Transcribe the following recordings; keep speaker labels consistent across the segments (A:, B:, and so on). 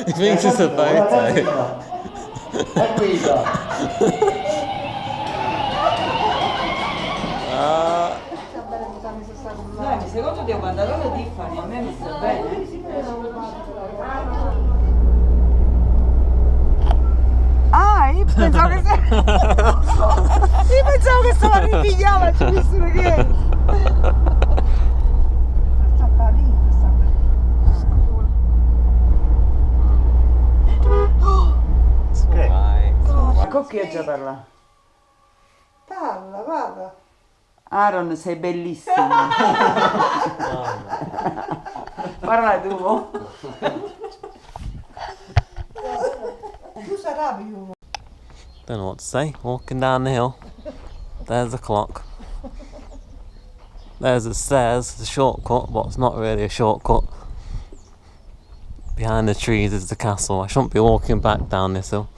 A: He thinks it's a photo.
B: Dai, secondo te quando la Tiffany a me mi sta bene? Ah, io pensavo che stava a ripigliare, ci ho visto che sta carino, sta carino. Cocchieggia per là. Parla, guarda. Aaron, sei bellissimo. Parla tu. Tu sarai più.
A: Don't know what to say. Walking down the hill. There's the clock. There's the stairs, the shortcut, but it's not really a shortcut. Behind the trees is the castle. I shouldn't be walking back down this hill.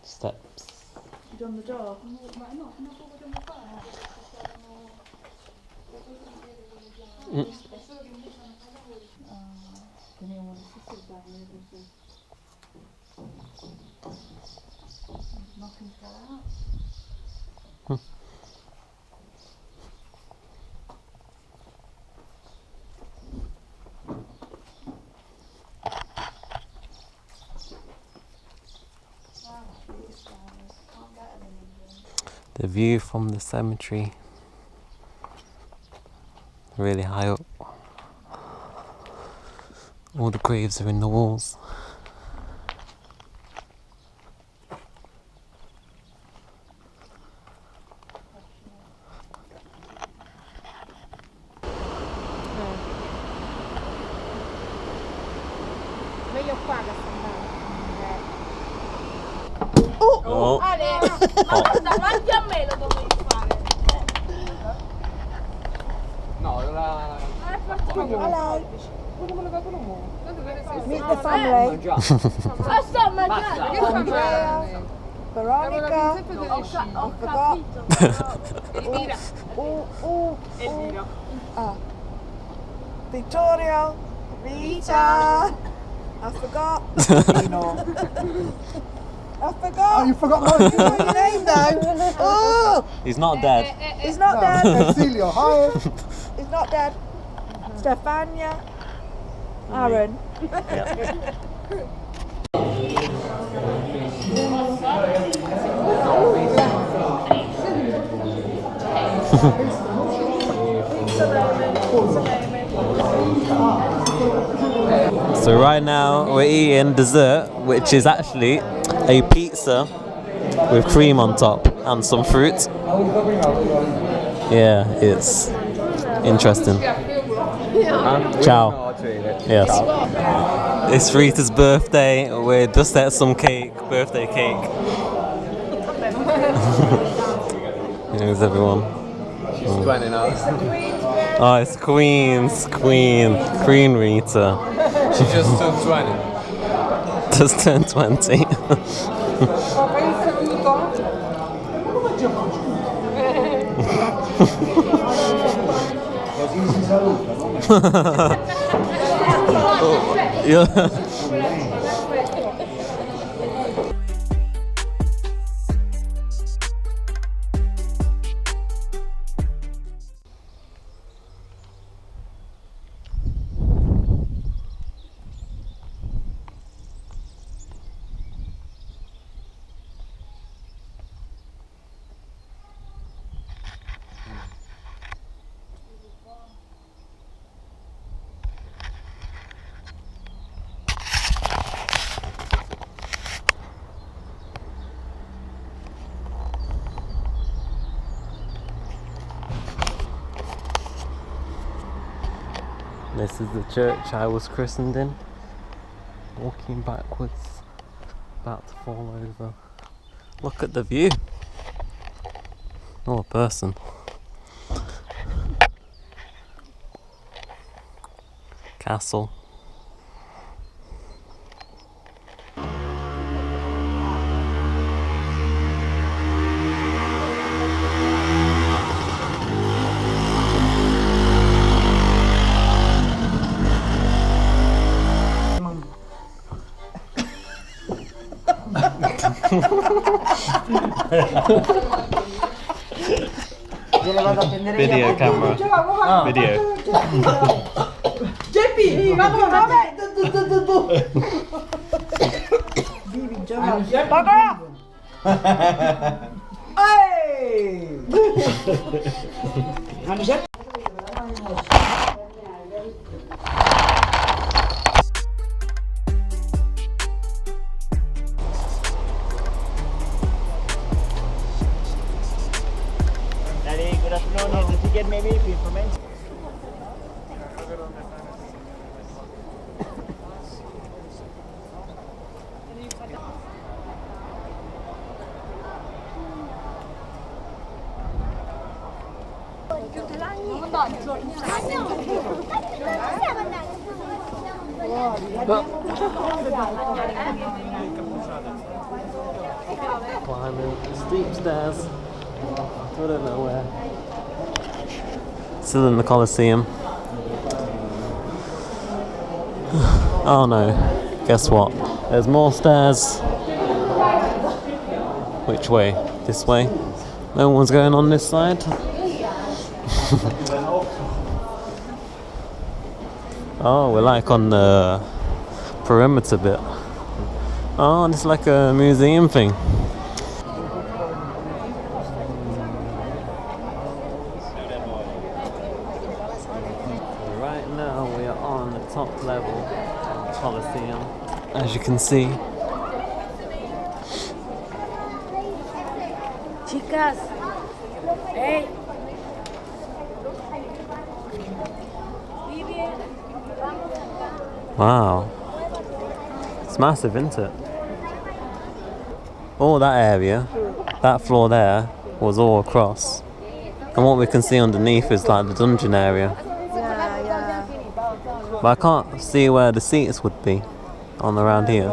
A: Steps.
C: You done the door?
A: The view from the cemetery, really high up. All the graves are in the walls.
C: Meglio qua che sta andando.
A: Oh.
C: Ale, ma davanti a me lo dovevi fare.
D: No, la...
C: Meet the family. Sto mangiando.
D: Andrea,
C: Veronica.
D: Ho
C: Elvira. Elvira. Ah. Victoria. Rita. I forgot. I forgot.
E: Oh, you forgot my
C: your name though. Oh.
A: He's not dead.
C: He's not dead.
E: Cecilia, hi.
C: He's not dead. Stefania. Aaron.
A: So right now we're eating dessert, which is actually a pizza with cream on top and some fruit. Yeah, it's interesting. Ciao. Yes. It's Rita's birthday. We're just at some cake, birthday cake. Here's everyone.
D: she's 20 now.
A: Oh, it's Queen Rita.
D: She just turned 20.
A: Just turned 20. Yeah. This is the church I was christened in. Walking backwards, about to fall over. Look at the view. Oh, a person. castle. Video camera. Video.
B: Geppi, vabbè.
E: Good afternoon. Is the ticket maybe for information?
A: Climbing steep stairs. I don't know where. Still in the Colosseum. Oh no, guess what? There's more stairs. Which way? This way? No one's going on this side. Oh, we're like on the perimeter bit. Oh, it's like a museum thing. Right now we are on the top level of the Colosseum, as you can see.
C: Chicas. Hey.
A: Wow. It's massive, isn't it? All that area, that floor there, was all across. And what we can see underneath is like the dungeon area. But I can't see where the seats would be on around here.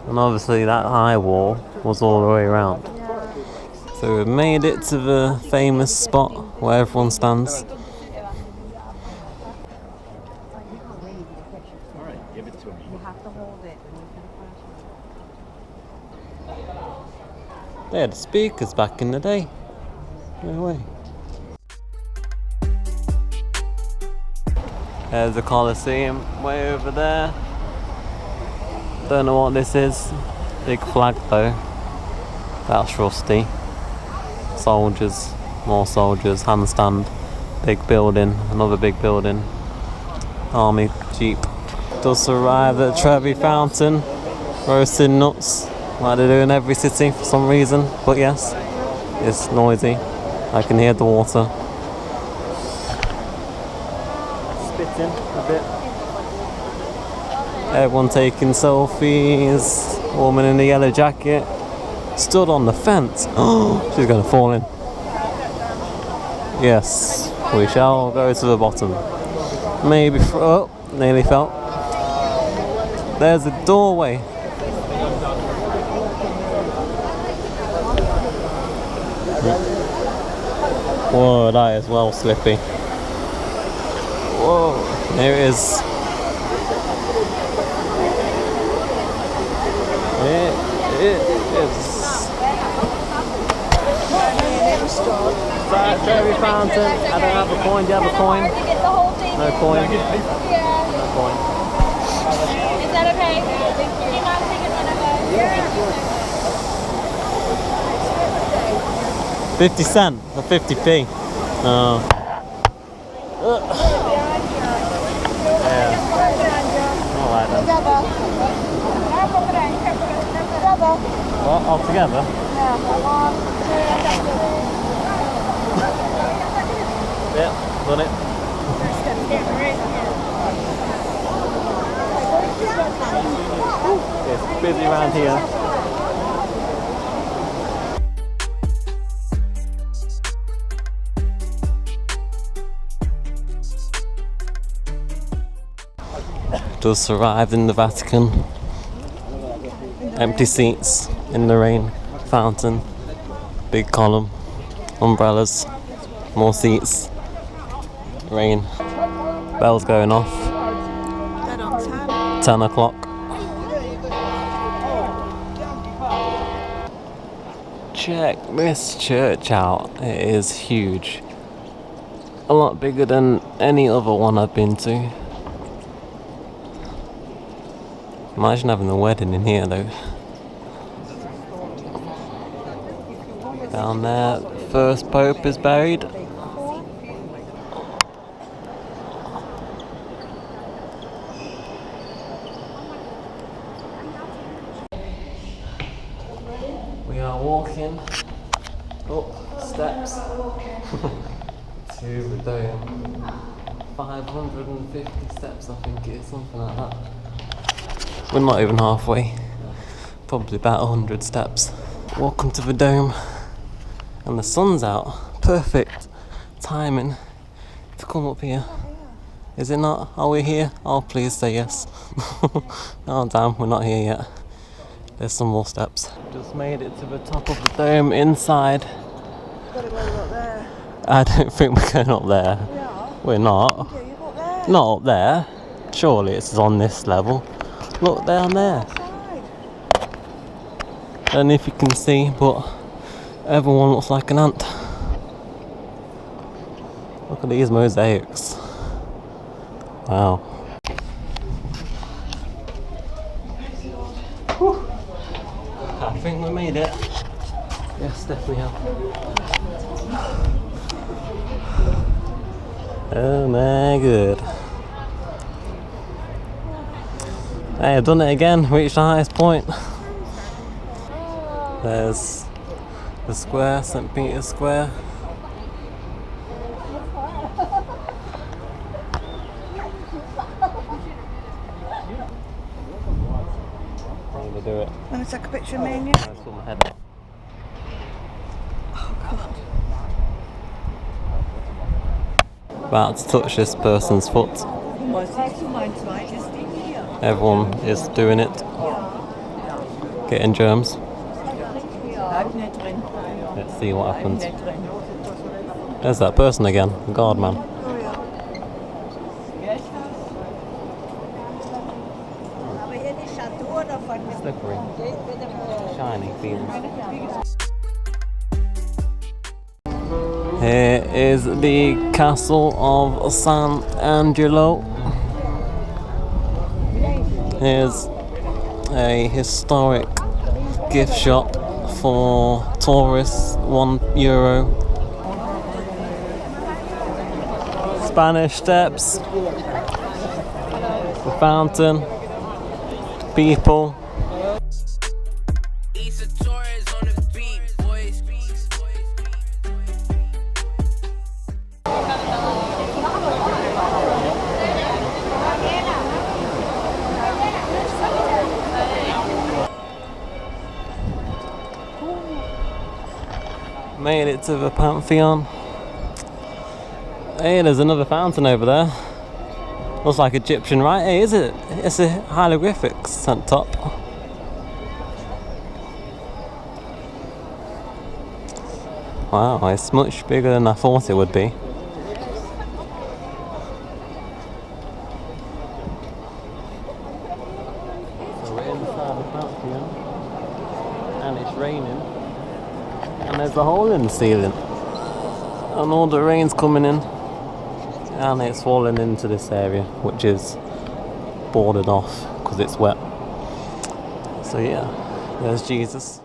A: And obviously that high wall was all the way around. So we've made it to the famous spot where everyone stands. They had speakers back in the day. No way. There's the Colosseum way over there. Don't know what this is. Big flag though. That's rusty. Soldiers, more soldiers, handstand. Big building, another big building. Army jeep. Just arrived at Trevi Fountain. Roasting nuts. Like they do in every city for some reason. But yes, it's noisy. I can hear the water. Spitting a bit. Everyone taking selfies. Woman in the yellow jacket stood on the fence. Oh, she's going to fall in. Yes, we shall go to the bottom. Maybe. Oh, nearly fell. There's a doorway. Whoa, that is well slippy. Whoa, there it is. It is. Sorry, Trevi Fountain. I don't have a coin. Do you have a coin? No coin. No coin.
C: Is that okay? Can you not take another?
A: 50 cent or 50p. Oh. Yeah. Alright then. What? All together? Yeah, done it. It's busy around here. Just arrived in the Vatican. Empty seats in the rain. Fountain. Big column. Umbrellas. More seats. Rain. Bells going off. 10 o'clock. Check this church out. It is huge. A lot bigger than any other one I've been to. Imagine having a wedding in here though. Down there, first Pope is buried. We are walking up steps to the dome. 550 steps I think it is, something like that. We're not even halfway. Probably about 100 steps. Welcome to the dome. And the sun's out. Perfect timing to come up here. Is it not? Are we here? Oh, please say yes. Oh damn, we're not here yet. There's some more steps. Just made it to the top of the dome inside.
B: Gotta go up there.
A: I don't think we're going up there.
B: Yeah.
A: We're not.
B: Yeah, you got there.
A: Not up there. Surely it's on this level. Look down there. I don't know if you can see, but everyone looks like an ant. Look at these mosaics. Wow. Whew. I think we made it. Yes, definitely have. Oh my god. Hey, I've done it again, reached the highest point. There's the square, St. Peter's Square. I'm gonna do it.
B: Want to take a picture of me and you?
A: Let's put my head up. About to touch this person's foot. Everyone is doing it. Getting germs. Let's see what happens. There's that person again, the guard man. Slippery. Shiny feels. Here is the castle of San Angelo. Here's a historic gift shop for tourists, €1. Spanish Steps, the fountain, people. Made it to the Pantheon. Hey, there's another fountain over there. Looks like Egyptian, right? Hey, is it? It's a hieroglyphics on top. Wow, it's much bigger than I thought it would be. So we're inside the Pantheon, and it's raining. And there's a hole in the ceiling, and all the rain's coming in, and it's falling into this area, which is boarded off because it's wet. So yeah, there's Jesus.